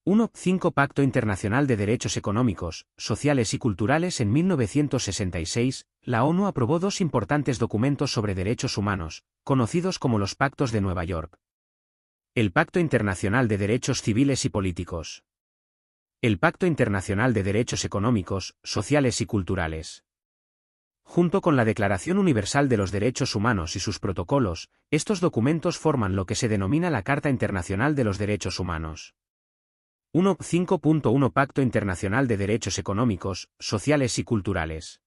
1.5 Pacto Internacional de Derechos Económicos, Sociales y Culturales. En 1966, la ONU aprobó dos importantes documentos sobre derechos humanos, conocidos como los Pactos de Nueva York. El Pacto Internacional de Derechos Civiles y Políticos. El Pacto Internacional de Derechos Económicos, Sociales y Culturales. Junto con la Declaración Universal de los Derechos Humanos y sus protocolos, estos documentos forman lo que se denomina la Carta Internacional de los Derechos Humanos. 1.5.1 Pacto Internacional de Derechos Económicos, Sociales y Culturales.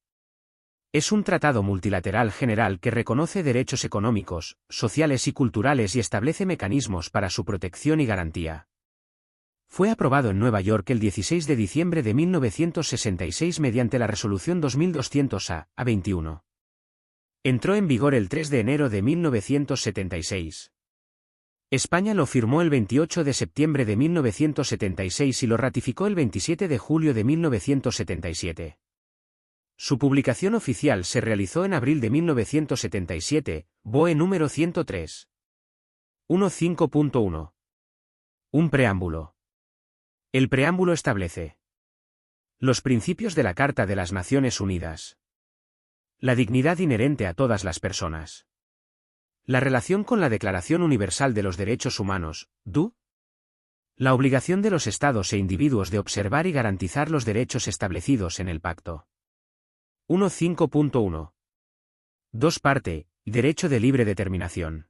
Es un tratado multilateral general que reconoce derechos económicos, sociales y culturales y establece mecanismos para su protección y garantía. Fue aprobado en Nueva York el 16 de diciembre de 1966 mediante la Resolución 2200-A-21. Entró en vigor el 3 de enero de 1976. España lo firmó el 28 de septiembre de 1976 y lo ratificó el 27 de julio de 1977. Su publicación oficial se realizó en abril de 1977, BOE número 103. 1.5.1. Un preámbulo. El preámbulo establece los principios de la Carta de las Naciones Unidas. La dignidad inherente a todas las personas. La relación con la Declaración Universal de los Derechos Humanos, DU. La obligación de los Estados e individuos de observar y garantizar los derechos establecidos en el Pacto. 1.5.1. 2 Parte, Derecho de libre determinación.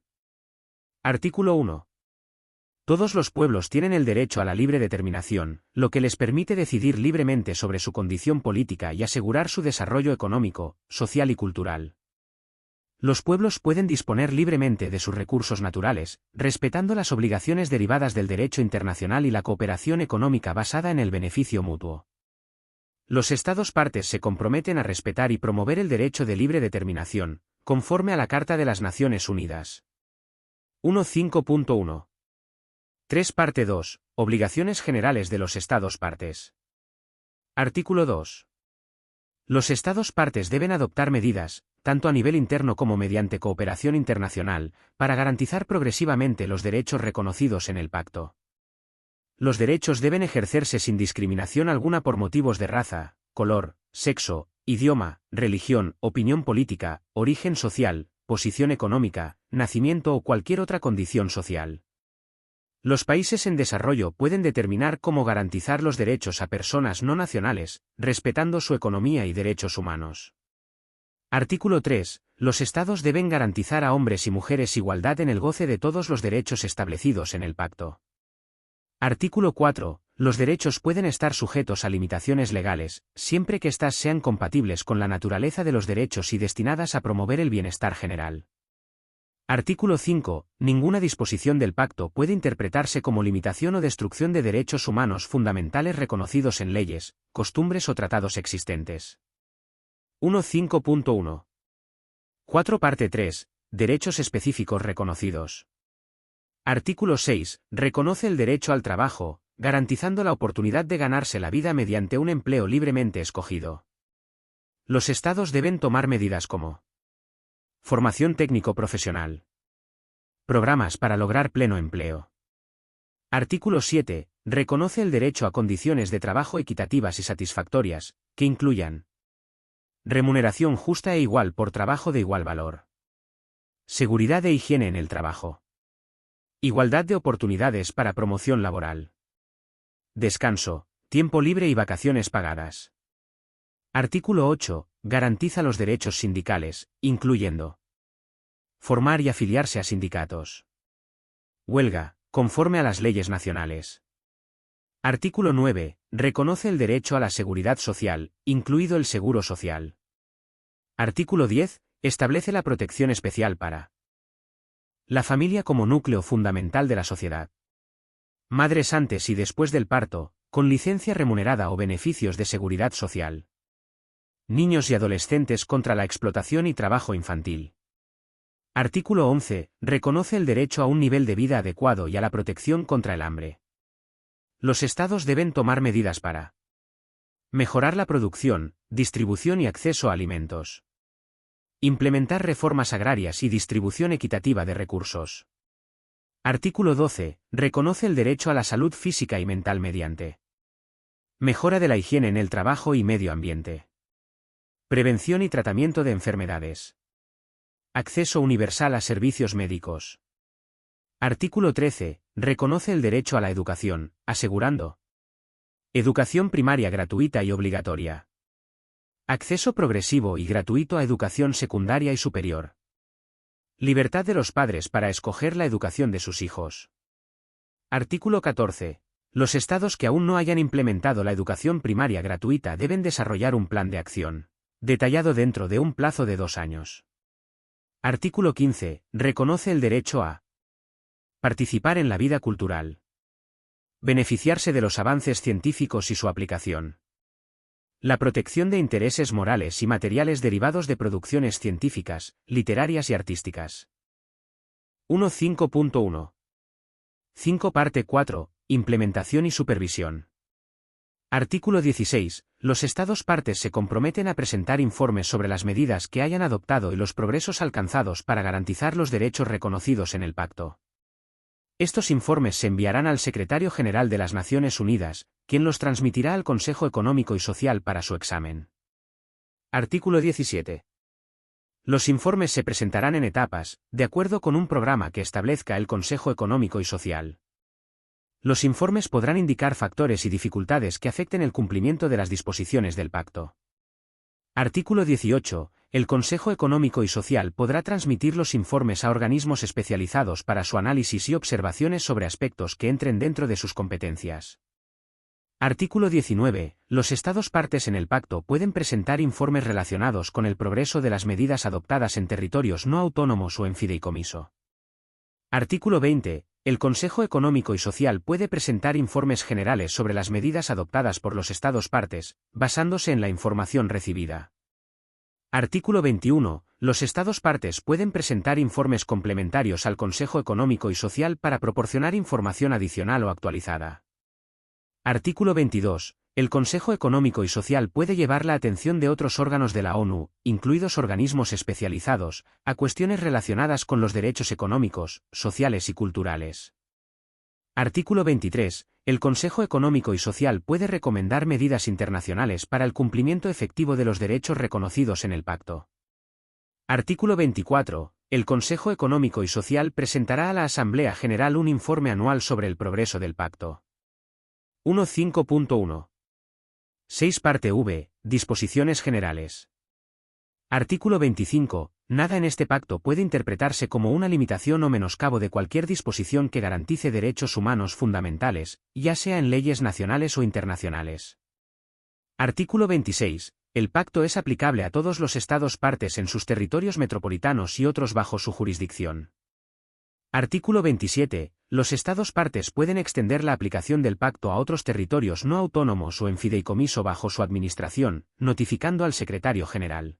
Artículo 1. Todos los pueblos tienen el derecho a la libre determinación, lo que les permite decidir libremente sobre su condición política y asegurar su desarrollo económico, social y cultural. Los pueblos pueden disponer libremente de sus recursos naturales, respetando las obligaciones derivadas del derecho internacional y la cooperación económica basada en el beneficio mutuo. Los Estados partes se comprometen a respetar y promover el derecho de libre determinación, conforme a la Carta de las Naciones Unidas. 1.5.1. 3 Parte 2. Obligaciones generales de los Estados partes. Artículo 2. Los Estados partes deben adoptar medidas, tanto a nivel interno como mediante cooperación internacional, para garantizar progresivamente los derechos reconocidos en el Pacto. Los derechos deben ejercerse sin discriminación alguna por motivos de raza, color, sexo, idioma, religión, opinión política, origen social, posición económica, nacimiento o cualquier otra condición social. Los países en desarrollo pueden determinar cómo garantizar los derechos a personas no nacionales, respetando su economía y derechos humanos. Artículo 3. Los Estados deben garantizar a hombres y mujeres igualdad en el goce de todos los derechos establecidos en el Pacto. Artículo 4. Los derechos pueden estar sujetos a limitaciones legales, siempre que éstas sean compatibles con la naturaleza de los derechos y destinadas a promover el bienestar general. Artículo 5. Ninguna disposición del Pacto puede interpretarse como limitación o destrucción de derechos humanos fundamentales reconocidos en leyes, costumbres o tratados existentes. 1.5.1. 4 Parte 3. Derechos específicos reconocidos. Artículo 6. Reconoce el derecho al trabajo, garantizando la oportunidad de ganarse la vida mediante un empleo libremente escogido. Los Estados deben tomar medidas como formación técnico-profesional. Programas para lograr pleno empleo. Artículo 7. Reconoce el derecho a condiciones de trabajo equitativas y satisfactorias, que incluyan remuneración justa e igual por trabajo de igual valor. Seguridad e higiene en el trabajo. Igualdad de oportunidades para promoción laboral. Descanso, tiempo libre y vacaciones pagadas. Artículo 8. Garantiza los derechos sindicales, incluyendo formar y afiliarse a sindicatos. Huelga, conforme a las leyes nacionales. Artículo 9. Reconoce el derecho a la seguridad social, incluido el seguro social. Artículo 10. Establece la protección especial para la familia como núcleo fundamental de la sociedad. Madres antes y después del parto, con licencia remunerada o beneficios de seguridad social. Niños y adolescentes contra la explotación y trabajo infantil. Artículo 11. Reconoce el derecho a un nivel de vida adecuado y a la protección contra el hambre. Los Estados deben tomar medidas para mejorar la producción, distribución y acceso a alimentos. Implementar reformas agrarias y distribución equitativa de recursos. Artículo 12. Reconoce el derecho a la salud física y mental mediante mejora de la higiene en el trabajo y medio ambiente. Prevención y tratamiento de enfermedades. Acceso universal a servicios médicos. Artículo 13. Reconoce el derecho a la educación, asegurando educación primaria gratuita y obligatoria. Acceso progresivo y gratuito a educación secundaria y superior. Libertad de los padres para escoger la educación de sus hijos. Artículo 14. Los estados que aún no hayan implementado la educación primaria gratuita deben desarrollar un plan de acción, detallado dentro de un plazo de 2 años. Artículo 15. Reconoce el derecho a participar en la vida cultural. Beneficiarse de los avances científicos y su aplicación. La protección de intereses morales y materiales derivados de producciones científicas, literarias y artísticas. 1.5.1. 5 parte 4. Implementación y supervisión. Artículo 16. Los Estados partes se comprometen a presentar informes sobre las medidas que hayan adoptado y los progresos alcanzados para garantizar los derechos reconocidos en el Pacto. Estos informes se enviarán al Secretario General de las Naciones Unidas, quien los transmitirá al Consejo Económico y Social para su examen. Artículo 17. Los informes se presentarán en etapas, de acuerdo con un programa que establezca el Consejo Económico y Social. Los informes podrán indicar factores y dificultades que afecten el cumplimiento de las disposiciones del Pacto. Artículo 18. El Consejo Económico y Social podrá transmitir los informes a organismos especializados para su análisis y observaciones sobre aspectos que entren dentro de sus competencias. Artículo 19. Los Estados partes en el Pacto pueden presentar informes relacionados con el progreso de las medidas adoptadas en territorios no autónomos o en fideicomiso. Artículo 20. El Consejo Económico y Social puede presentar informes generales sobre las medidas adoptadas por los Estados partes, basándose en la información recibida. Artículo 21. Los Estados partes pueden presentar informes complementarios al Consejo Económico y Social para proporcionar información adicional o actualizada. Artículo 22. El Consejo Económico y Social puede llevar la atención de otros órganos de la ONU, incluidos organismos especializados, a cuestiones relacionadas con los derechos económicos, sociales y culturales. Artículo 23. El Consejo Económico y Social puede recomendar medidas internacionales para el cumplimiento efectivo de los derechos reconocidos en el Pacto. Artículo 24. El Consejo Económico y Social presentará a la Asamblea General un informe anual sobre el progreso del Pacto. 1.5.1. 6 parte V. Disposiciones generales. Artículo 25. Nada en este pacto puede interpretarse como una limitación o menoscabo de cualquier disposición que garantice derechos humanos fundamentales, ya sea en leyes nacionales o internacionales. Artículo 26. El pacto es aplicable a todos los Estados partes en sus territorios metropolitanos y otros bajo su jurisdicción. Artículo 27. Los Estados partes pueden extender la aplicación del pacto a otros territorios no autónomos o en fideicomiso bajo su administración, notificando al Secretario General.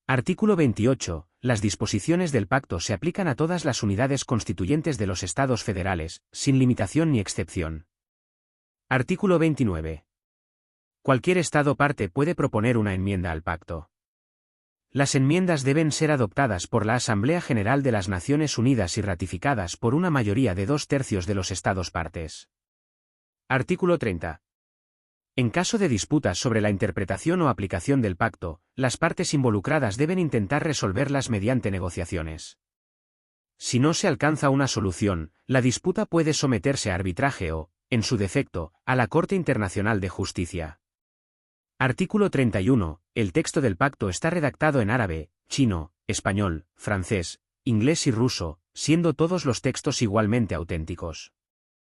Artículo 28. Las disposiciones del pacto se aplican a todas las unidades constituyentes de los Estados federales, sin limitación ni excepción. Artículo 29. Cualquier Estado parte puede proponer una enmienda al pacto. Las enmiendas deben ser adoptadas por la Asamblea General de las Naciones Unidas y ratificadas por una mayoría de 2/3 de los Estados partes. Artículo 30. En caso de disputas sobre la interpretación o aplicación del pacto, las partes involucradas deben intentar resolverlas mediante negociaciones. Si no se alcanza una solución, la disputa puede someterse a arbitraje o, en su defecto, a la Corte Internacional de Justicia. Artículo 31. El texto del pacto está redactado en árabe, chino, español, francés, inglés y ruso, siendo todos los textos igualmente auténticos.